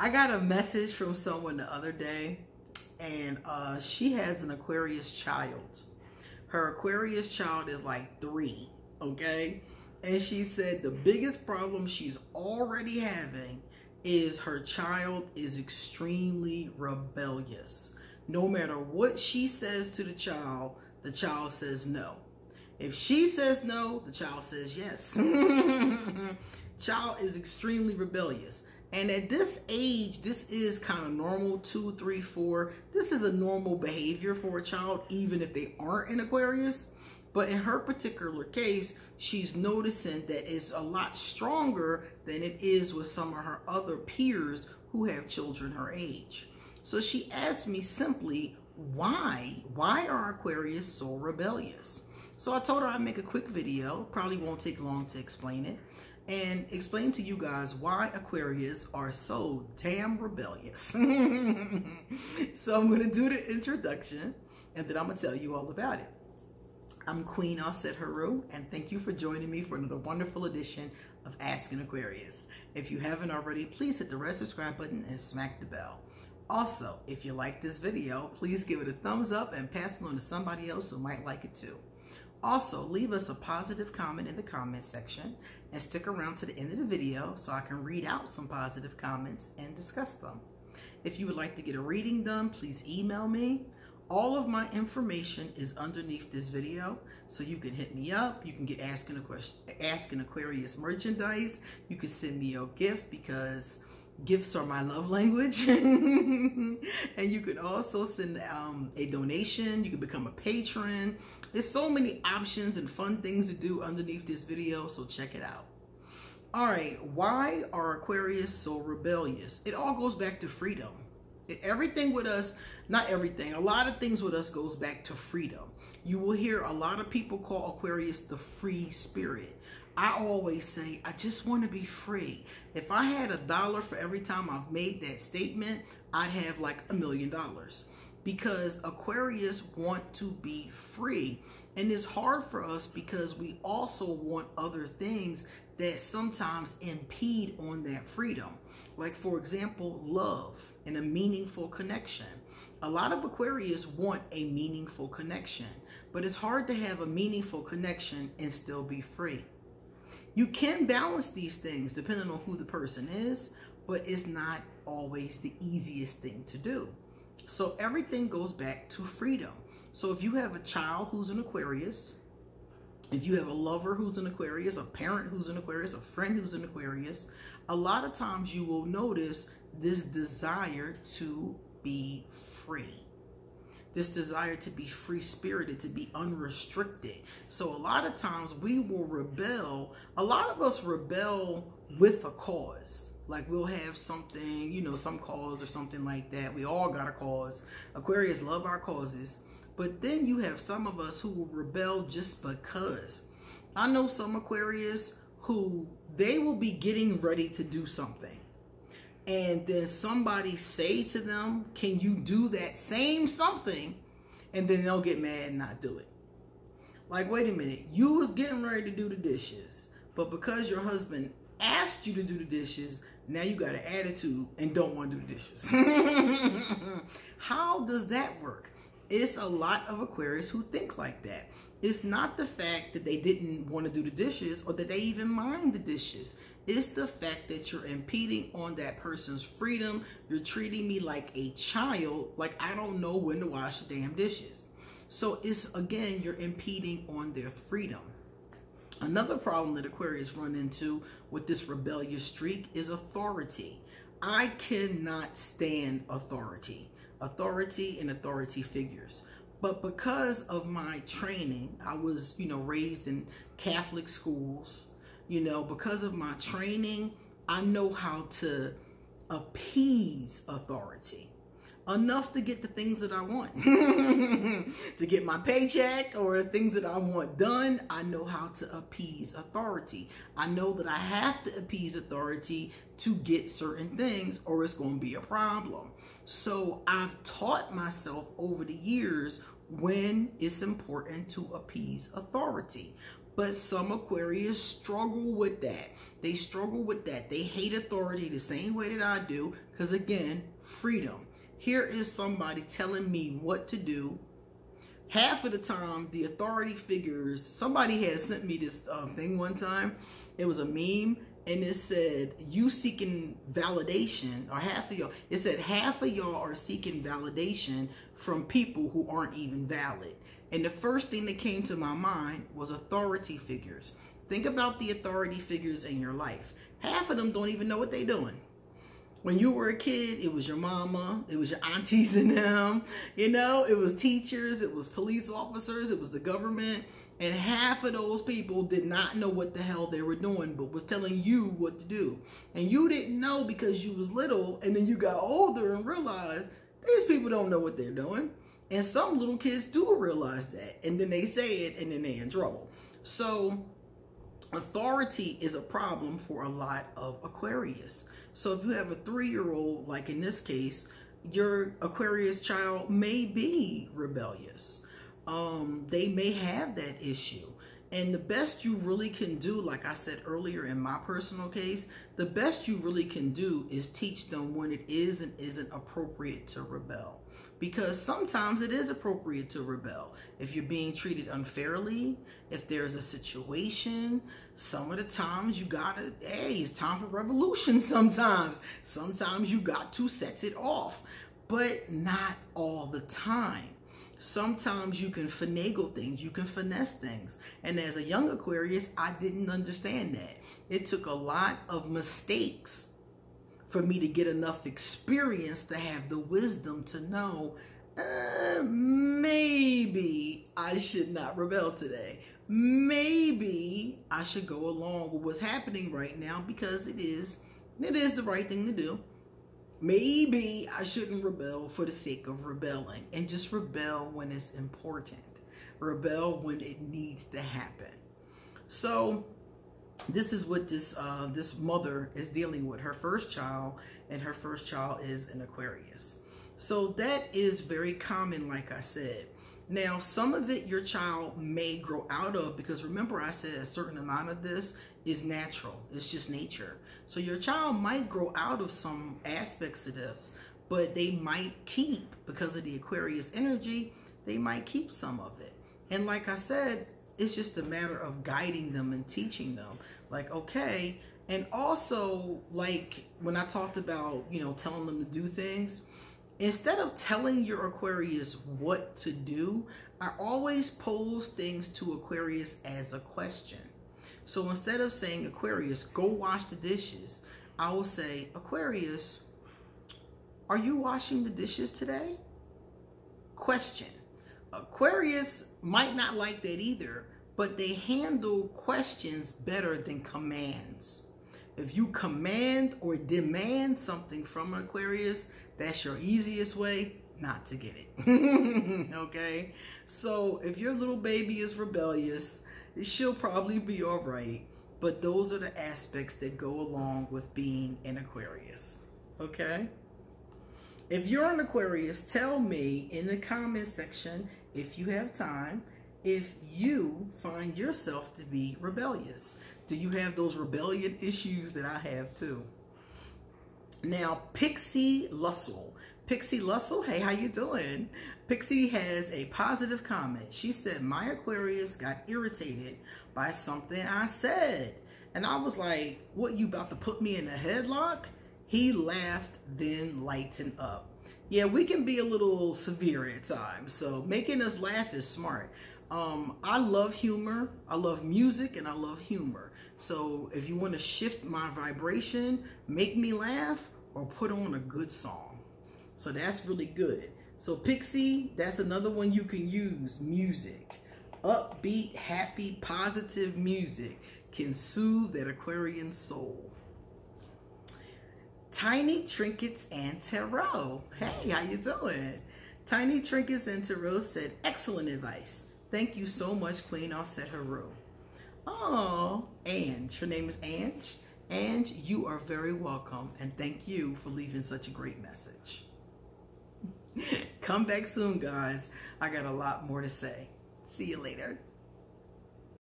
I got a message from someone the other day, and she has an Aquarius child. Her Aquarius child is like 3, okay? And she said the biggest problem she's already having is her child is extremely rebellious. No matter what she says to the child says no. If she says no, the child says yes. Child is extremely rebellious. And at this age, this is kind of normal, 2, 3, 4. This is a normal behavior for a child, even if they aren't in Aquarius. But in her particular case, she's noticing that it's a lot stronger than it is with some of her other peers who have children her age. So she asked me simply, why? Why are Aquarius so rebellious? So I told her I'd make a quick video, probably won't take long to explain it, and explain to you guys why Aquarius are so damn rebellious. So I'm going to do the introduction, and then I'm going to tell you all about it. I'm Queen Osset Haru, and thank you for joining me for another wonderful edition of Asking Aquarius. If you haven't already, please hit the red subscribe button and smack the bell. Also, if you like this video, please give it a thumbs up and pass it on to somebody else who might like it too. Also, leave us a positive comment in the comment section and stick around to the end of the video so I can read out some positive comments and discuss them. If you would like to get a reading done, please email me. All of my information is underneath this video, so you can hit me up. You can get Asking Aquarius merchandise. You can send me your gift because gifts are my love language. And you can also send a donation. You can become a patron. There's so many options and fun things to do underneath this video, so check it out. All right, why are Aquarius so rebellious? It all goes back to freedom. Everything with us, not everything, a lot of things with us goes back to freedom. You will hear a lot of people call Aquarius the free spirit. I always say, I just want to be free. If I had $1 for every time I've made that statement, I'd have like $1 million. Because Aquarius want to be free. And it's hard for us because we also want other things that sometimes impede on that freedom. Like, for example, love and a meaningful connection. A lot of Aquarius want a meaningful connection, but it's hard to have a meaningful connection and still be free. You can balance these things depending on who the person is, but it's not always the easiest thing to do. So everything goes back to freedom. So if you have a child who's an Aquarius, if you have a lover who's an Aquarius, a parent who's an Aquarius, a friend who's an Aquarius, a lot of times you will notice this desire to be free. This desire to be free-spirited, to be unrestricted. So a lot of times we will rebel. A lot of us rebel with a cause. Like we'll have something, you know, some cause or something like that. We all got a cause. Aquarius love our causes. But then you have some of us who will rebel just because. I know some Aquarius who they will be getting ready to do something. And then somebody say to them, can you do that same something? And then they'll get mad and not do it. Like, wait a minute, you was getting ready to do the dishes, but because your husband asked you to do the dishes, now you got an attitude and don't want to do the dishes. How does that work? It's a lot of Aquarius who think like that. It's not the fact that they didn't want to do the dishes or that they even mind the dishes. It's the fact that you're impeding on that person's freedom. You're treating me like a child, like I don't know when to wash the damn dishes. So it's, again, you're impeding on their freedom. Another problem that Aquarius run into with this rebellious streak is authority. I cannot stand authority. Authority and authority figures. But because of my training, I was, raised in Catholic schools. Because of my training, I know how to appease authority. Enough to get the things that I want. To get my paycheck or the things that I want done, I know how to appease authority. I know that I have to appease authority to get certain things or it's going to be a problem. So I've taught myself over the years when it's important to appease authority. But some Aquarius struggle with that. They struggle with that. They hate authority the same way that I do. Because again, freedom. Here is somebody telling me what to do. Half of the time, the authority figures, somebody had sent me this thing one time. It was a meme, and it said, you seeking validation, or half of y'all, it said half of y'all are seeking validation from people who aren't even valid. And the first thing that came to my mind was authority figures. Think about the authority figures in your life. Half of them don't even know what they're doing. When you were a kid, it was your mama, it was your aunties and them, you know, it was teachers, it was police officers, it was the government. And half of those people did not know what the hell they were doing, but was telling you what to do. And you didn't know because you was little, and then you got older and realized these people don't know what they're doing. And some little kids do realize that, and then they say it, and then they're in trouble. So authority is a problem for a lot of Aquarius. So if you have a 3-year-old, like in this case, your Aquarius child may be rebellious. They may have that issue. And the best you really can do, like I said earlier in my personal case, the best you really can do is teach them when it is and isn't appropriate to rebel. Because sometimes it is appropriate to rebel. If you're being treated unfairly, if there's a situation, some of the times you gotta, hey, it's time for revolution sometimes. Sometimes you got to set it off, but not all the time. Sometimes you can finagle things, you can finesse things. And as a young Aquarius, I didn't understand that. It took a lot of mistakes for me to get enough experience to have the wisdom to know, maybe I should not rebel today. Maybe I should go along with what's happening right now because it is the right thing to do. Maybe I shouldn't rebel for the sake of rebelling, and just rebel when it's important. Rebel when it needs to happen. So this is what this mother is dealing with, her first child, and her first child is an Aquarius. So that is very common, like I said. Now, some of it your child may grow out of, because remember I said a certain amount of this is natural. It's just nature. So your child might grow out of some aspects of this, but they might keep, because of the Aquarius energy, they might keep some of it. And like I said, it's just a matter of guiding them and teaching them. Like, okay, and also, like when I talked about, you know, telling them to do things, instead of telling your Aquarius what to do, I always pose things to Aquarius as a question. So instead of saying, Aquarius, go wash the dishes, I will say, Aquarius, are you washing the dishes today? Question. Aquarius might not like that either, but they handle questions better than commands. If you command or demand something from an Aquarius, that's your easiest way not to get it. Okay? So if your little baby is rebellious, she'll probably be all right. But those are the aspects that go along with being an Aquarius. Okay? If you're an Aquarius, tell me in the comment section, if you have time, if you find yourself to be rebellious. Do you have those rebellion issues that I have too? Now, Pixie Lussell. Pixie Lussell, hey, how you doing? Pixie has a positive comment. She said, my Aquarius got irritated by something I said. And I was like, what, you about to put me in a headlock? He laughed, then lightened up. Yeah, we can be a little severe at times. So making us laugh is smart. I love humor. I love music and I love humor. So if you want to shift my vibration, make me laugh or put on a good song. So that's really good. So Pixie, that's another one you can use. Music. Upbeat, happy, positive music can soothe that Aquarian soul. Tiny Trinkets and Tarot. Hey, how you doing? Tiny Trinkets and Tarot said, excellent advice. Thank you so much, Queen. I'll set her room. Oh, Ange. Her name is Ange. Ange, you are very welcome. And thank you for leaving such a great message. Come back soon, guys. I got a lot more to say. See you later.